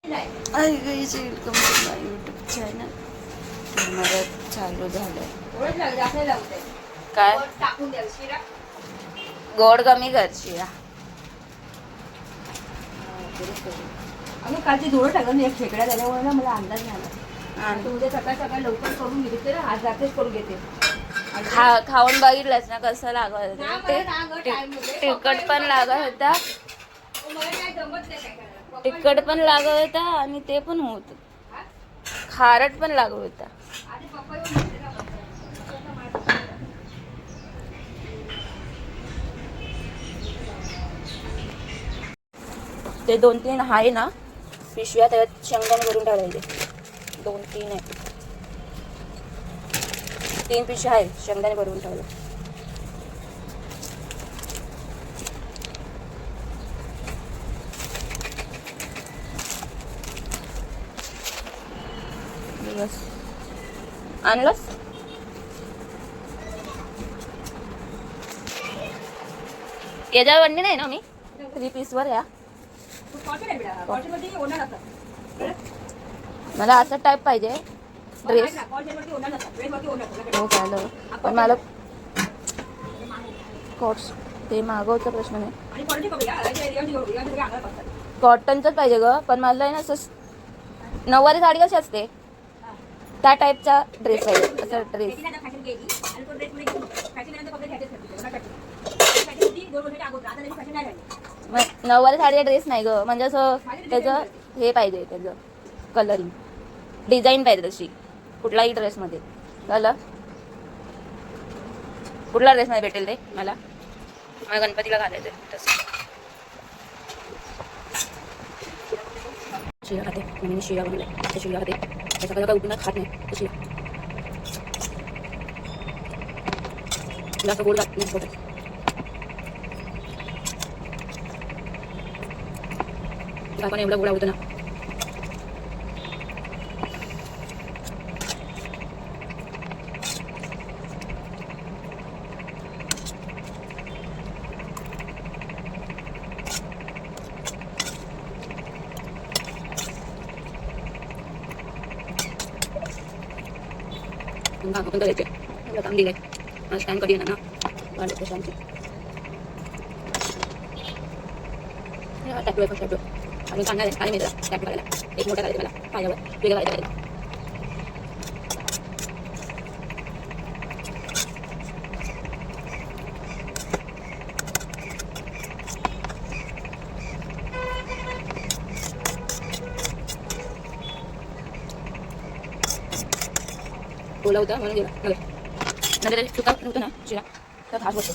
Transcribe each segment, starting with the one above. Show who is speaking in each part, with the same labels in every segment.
Speaker 1: I guys welcome to my YouTube channel. माझं चालू झालंय काय गोड कमी करशी
Speaker 2: आम्ही कालची जोड टाकलं मी एक खेकड्या झाल्यामुळे ना मला अंदाज नाही आला. आणि उद्या सकाळ सकाळ लवकर करून घेते ना, आज रात्रीच करून घेते.
Speaker 1: खाऊन बघितलंस ना कसं लागत होतं. तिखट पण लागत होता, तिखट पण लागत होता आणि ते पण होत खारट पण लागत होता. ते 2-3 आहे ना पिशव्या, त्यात शेंगदाणे भरून ठेवायचे. 2-3 आहे, 3 पिशव्या आहेत शेंगदाणे भरून ठेवले. आणलंस याच्यावर वंडी नाही ना मी 3 पीसवर या. मला असं टाईप पाहिजे ड्रेस. हो चालेल, पण मला कॉट्स ते मागवचा प्रश्न नाही. कॉटनचंच पाहिजे ग, पण मला आहे ना असं नऊवारी साडी कशी असते त्या टाईपचा ड्रेस पाहिजे. असा ड्रेस नऊवारी साडीचा ड्रेस नाही ग, म्हणजे असं त्याचं हे पाहिजे, त्याचं कलरिंग डिझाईन पाहिजे तशी कुठलाही ड्रेसमध्ये. झालं कुठला ड्रेसमध्ये भेटेल ते मला गणपतीला घालायचं तसं. शिरा खाते मी, शिरा बनवले शिरा खाते सकाळी काय उठून खात नाही. शिरा जास्त गोड जात नाही, काकाने एवढा गोड आवडतं ना. काका पण करायचे एवढं काम दिलंय. आज टाइम कधी येणार ना वाढत शांती टॅटू आहे. फर्स्ट टॅटू आणि सांगणार आहे आणि मी टॅटू करायला एक मोठा करायचं मला पायावर वेगळं करायचं. बोला होता म्हणून गेला नंतर सुका होतं ना शिरा तर घास बसतो.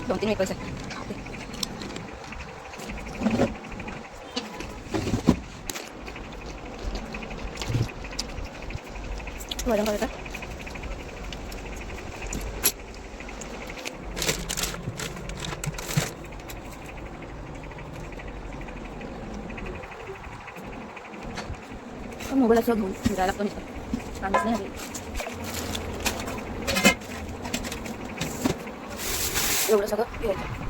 Speaker 1: दोन 3 वेपर्स आहे. वजन करायचं मोबाईल असं घेऊन फिरायला लागतो नुसतं कामच नाही. एवढं सगळं घ्यायचं.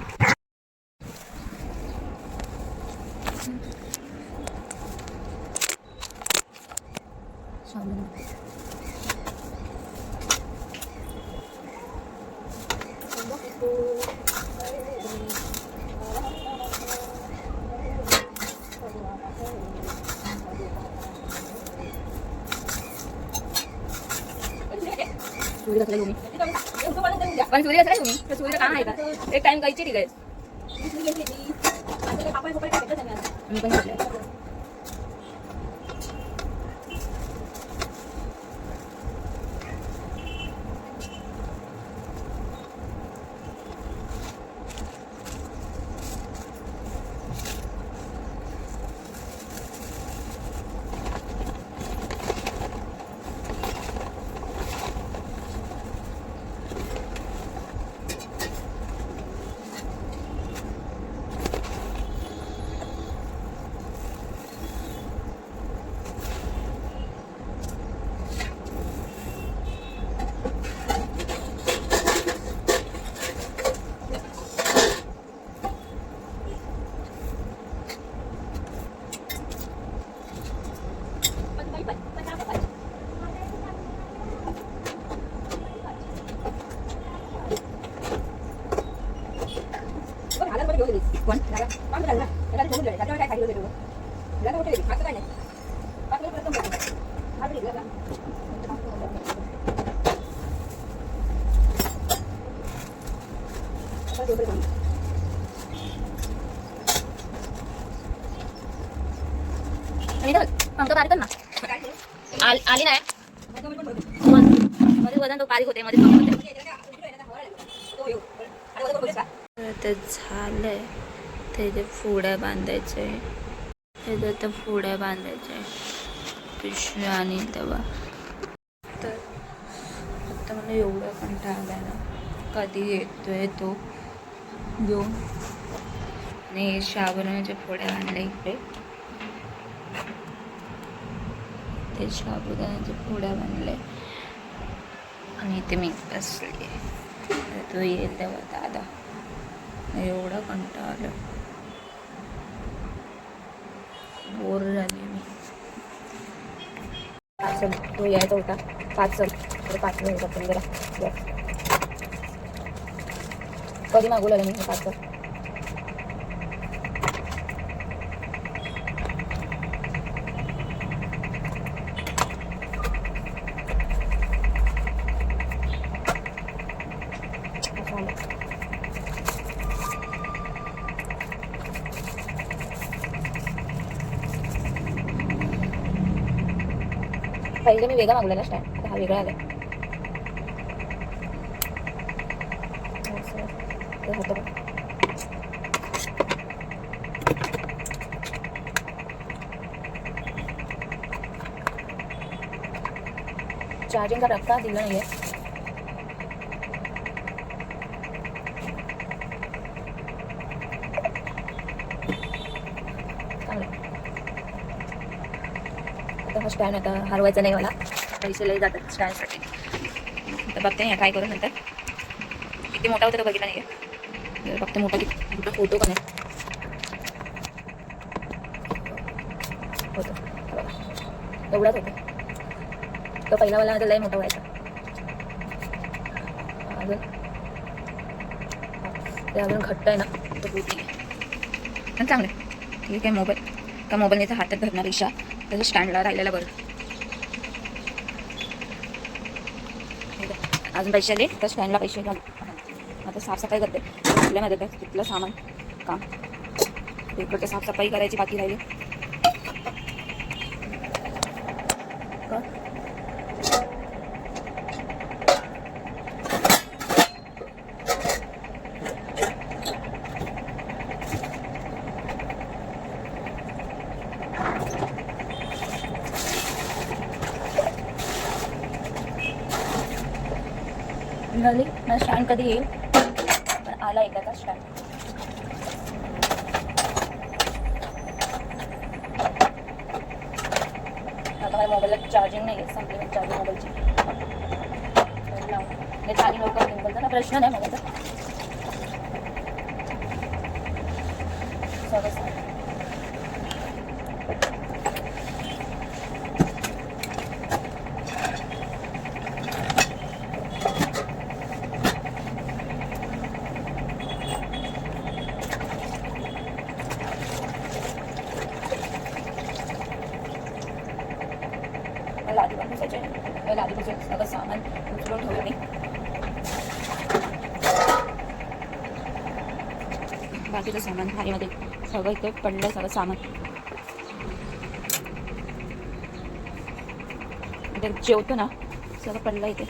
Speaker 1: सूर्य घातला तुम्ही पण सूर्य घातला तुम्ही तर सूर्य काम आहे का एक टाइम गायची ठीक आहे. मी पण घेतलं आणि पंख बारीक कर ना. आली नाही मध्ये वजन तो बारीक होते मध्ये कमी होते. ते झालंय ते फुड्या बांधायचे. हे तर फुड्या बांधायचे पिशवी आणि तेव्हा तर आता मला एवढा कंटाळा आलाय ना. कधी येतोय तो घेऊन. आणि साबुदाण्याच्या फोड्या आणल्या इकडे. ते साबुदाण्याच्या फोड्या बांधले आणि इथे मी बसले. तो येईल तेव्हा दादा. एवढा कंटाळा आला. बोर झाली मी. पार्सल तो यायचा होता. पार्सल पण जरा कधी मागवलं मी हे पार्सल. पहिले मी वेगळा मागवलेला स्टँड. आता हा वेगळा आला. चार्जिंगचा रस्ता दिला नाहीये. आता हा स्टँड आता हरवायचा नाही मला. पैसे लई जातात स्टँडसाठी. तर बघते हे काय करू नंतर. किती मोठा होता तो बघितला नाही. बघते मोठा फोटो पण आहे. होतो एवढाच होता तो पहिला वाला. लई मोठा व्हायचा अजून. ते अजून घट्ट आहे ना तो खूप नाही पण चांगलं. ठीक आहे. मोबाईलने तर हातात धरण्यापेक्षा त्याच्या स्टँडला राहिलेला बरं. अजून पैसे आले तर स्टँडला पैसे घाल. आता साफसफाई करते. आपल्यामध्ये काय तिथलं सामान काम. इकडचं साफसफाई करायची बाकी राहिली. निघाली. मला स्टँड कधी येईल पण आला एकदा स्टँड. आता माझ्या मोबाईलला चार्जिंग नाही आहे. संपली चार्जिंग मोबाईलची. चार्जिंग लवकर घेऊन बोलतो ना. प्रश्न नाही मोबाईलचा. सगळं लादीपासून सगळं सामान उचलून ठेवलं मी. बाकीचं सामान थाळीमध्ये सगळं इथे पडलं. सगळं सामान इथे जेवतो ना सगळं पडलं इथे.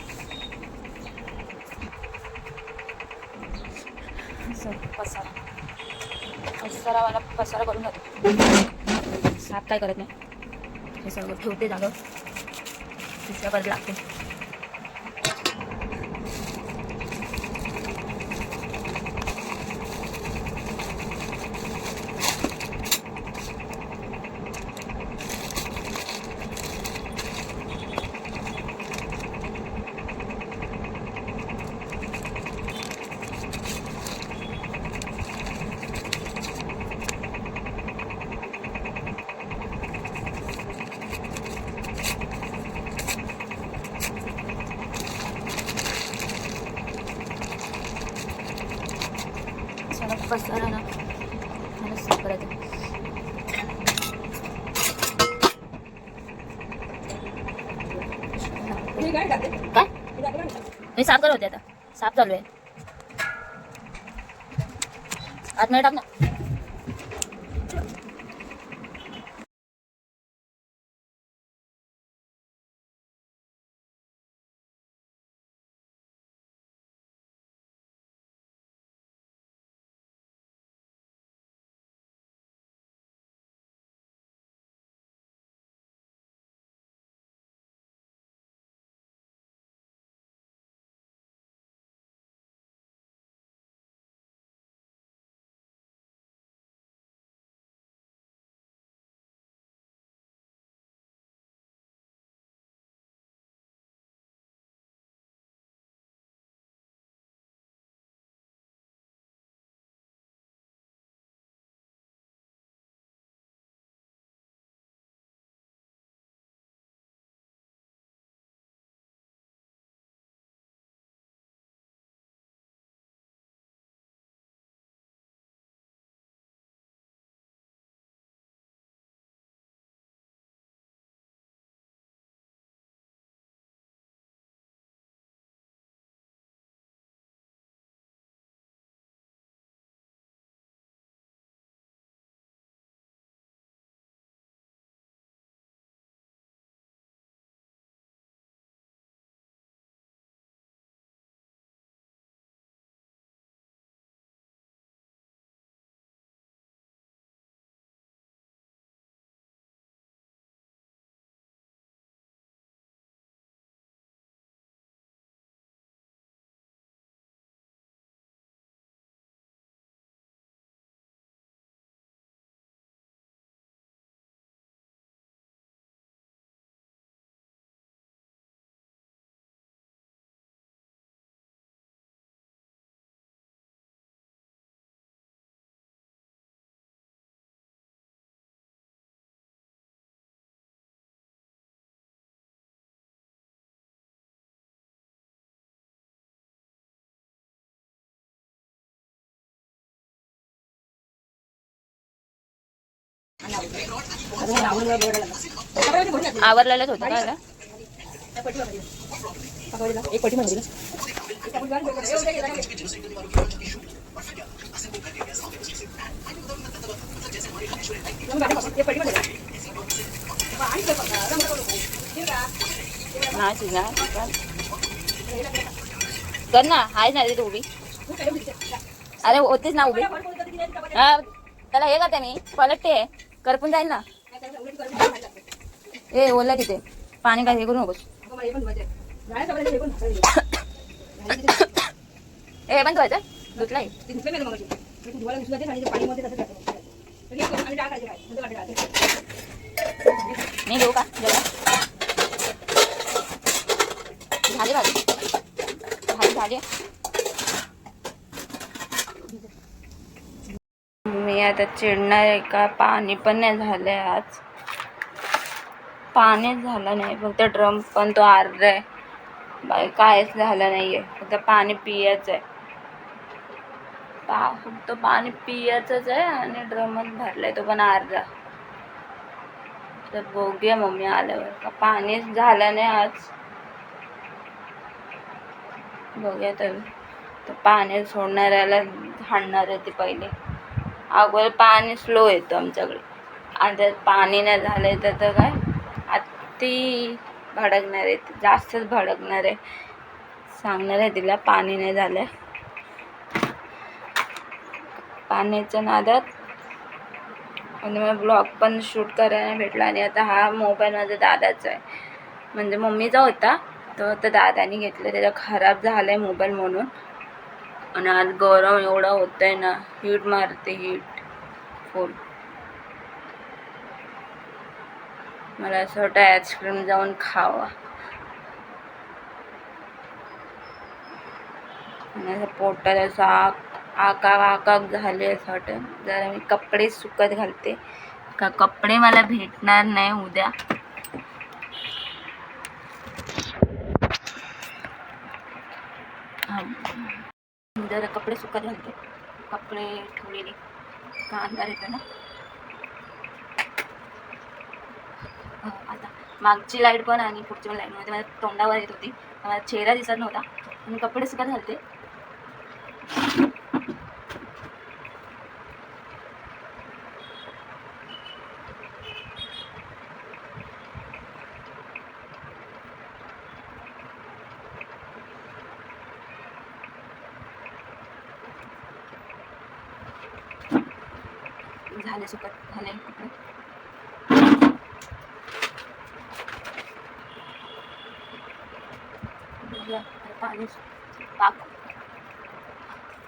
Speaker 1: पसारावाला पसारा करून जातो. साफ काय करत नाही. हे सगळं ठेवते जागं. दुसऱ्या परत लागते. पसारा ना मला साफ करायचं. काय मी साफ करत होते आता साफ चालू आहे आतमध्ये टाक ना आवरलेलंच होतं का याला?
Speaker 2: एक पटी मध्ये
Speaker 1: नाही शिजणार कर ना आहे ना रे तू उभी अरे होतीच ना उभी हा त्याला हे करते मी पलटते करपून जाईल ना ए ओला तिथे पाणी काय हे करू नकोस ए बंद व्हायचं धुतलाय मी घेऊ का जेवण झाली भाजी भाजी झाली मी आता चिडणार आहे का पाणी पण नाही झालंय आज पाणीच झालं नाही फक्त ड्रम पण तो अर्धा आहे बाई काहीच झालं नाहीये फक्त पाणी पियाचं आहे फक्त पाणी पियाचंच आहे आणि ड्रमच भरलाय तो पण अर्धा तर बघूया मम्मी आल्यावर का पाणीच झालं नाही आज बघूया तर पाणी सोडणाऱ्याला हाणणार आहे ते पहिले अगोदर पाणी स्लो येतं आमच्याकडे आता पाणी नाही झालंय तर काय अति भडकणार आहे जास्तच भडकणार आहे सांगणार आहे तिला पाणी नाही झालंय पाण्याच्या नादात आणि मला ब्लॉग पण शूट करायला भेटला आणि आता हा मोबाईल माझा दादाचा आहे म्हणजे मम्मीचा होता तो आता दादाने घेतला त्याचा खराब झाला आहे मोबाईल म्हणून आणि आज गरम एवढा होत आहे ना हीट मारते हीट फुल मला असं वाटतं आईस्क्रीम जाऊन खावा आणि असं पोटात असं आकाक झाले असं वाटतं जरा मी कपडे सुकत घालते का कपडे मला भेटणार नाही उद्या जरा कपडे सुकत घालते कपडे ठेवलेले का अंधार येतो ना आता मागची लाईट पण आणि पुढची पण लाईट मध्ये माझ्या तोंडावर येत होती, मला चेहरा दिसत नव्हता आणि कपडे सुद्धा घालते. झाले सुकत झाले कपडे. बघूया, आता पाणी पाक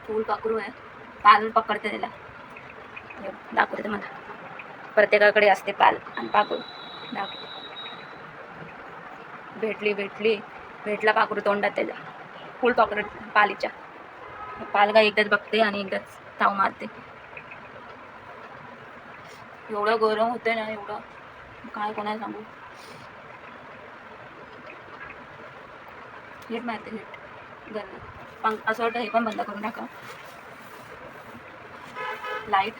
Speaker 1: फुल पाखरू आहे, पाल पकडते त्याला. दाखवते मला, प्रत्येकाकडे असते पाल आणि पाखरू. दाखव, भेटला पाखरू तोंडात त्याच्या, फुल पाखरू पालीच्या. पाल काय एकदाच बघते आणि एकदाच ताव मारते. एवढं गरम होतंय ना, एवढं काय कोणाला सांगू. हीट मारते, हीट गरम. असं वाटतं हे पण बंद करून टाका लाईट.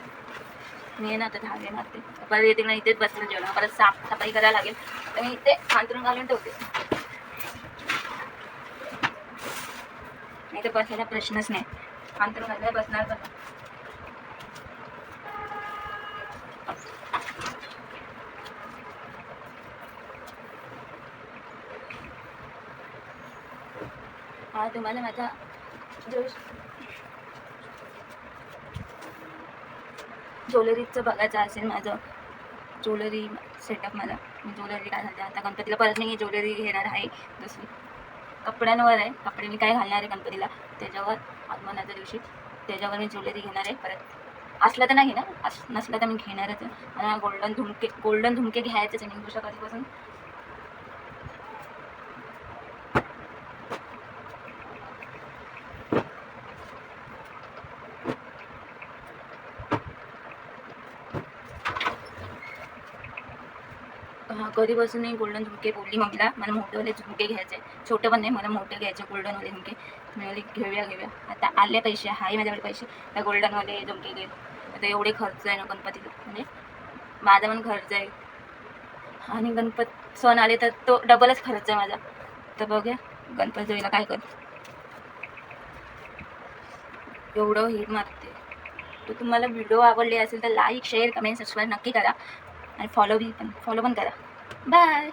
Speaker 1: मी ना आता धागे मारते, परत येते ना इथेच बसलं जेवण, परत साफसफाई करायला लागेल, तर मी इथे अंथरून घालून ठेवते. नाही तर बसायला प्रश्नच नाही, अंथरून घालायला बसणार पण. हा तुम्हाला माझा ज्वेलरीचं बघायचं असेल, माझं ज्वेलरी सेटअप, मला मी ज्वेलरी काय घालते आता गणपतीला, परत मी ज्वेलरी घेणार आहे दुसरी. कपड्यांवर आहे, कपडे मी काय घालणार आहे गणपतीला त्याच्यावर, आगमनाच्या दिवशी त्याच्यावर मी ज्वेलरी घेणार आहे. परत असलं तर नाही ना, नसलं तर मी घेणारच आहे. मला गोल्डन झुमके घ्यायचेच आहे निघू कधीपासून. कधीपासून मी गोल्डन झुमके बोलली मम्मीला, मला मोठेवाले झुमके घ्यायचे, छोटे पण नाही, मला मोठे घ्यायचे गोल्डनवाले झुमके. मी बोलली घेऊया. आता आले पैसे, हाय माझ्याकडे पैसे, त्या गोल्डनवाले झुमके घेईल. आता एवढे खर्च आहे ना गणपतीला, म्हणजे माझा पण खर्च आहे आणि गणपत सण आले तर तो डबलच खर्च आहे माझा. तर बघूया गणपतीला काय कर. एवढं हीट मारते. तर तुम्हाला व्हिडिओ आवडले असेल तर लाईक, शेअर, कमेंट, सबस्क्राईब नक्की करा आणि फॉलो पण करा. बाय.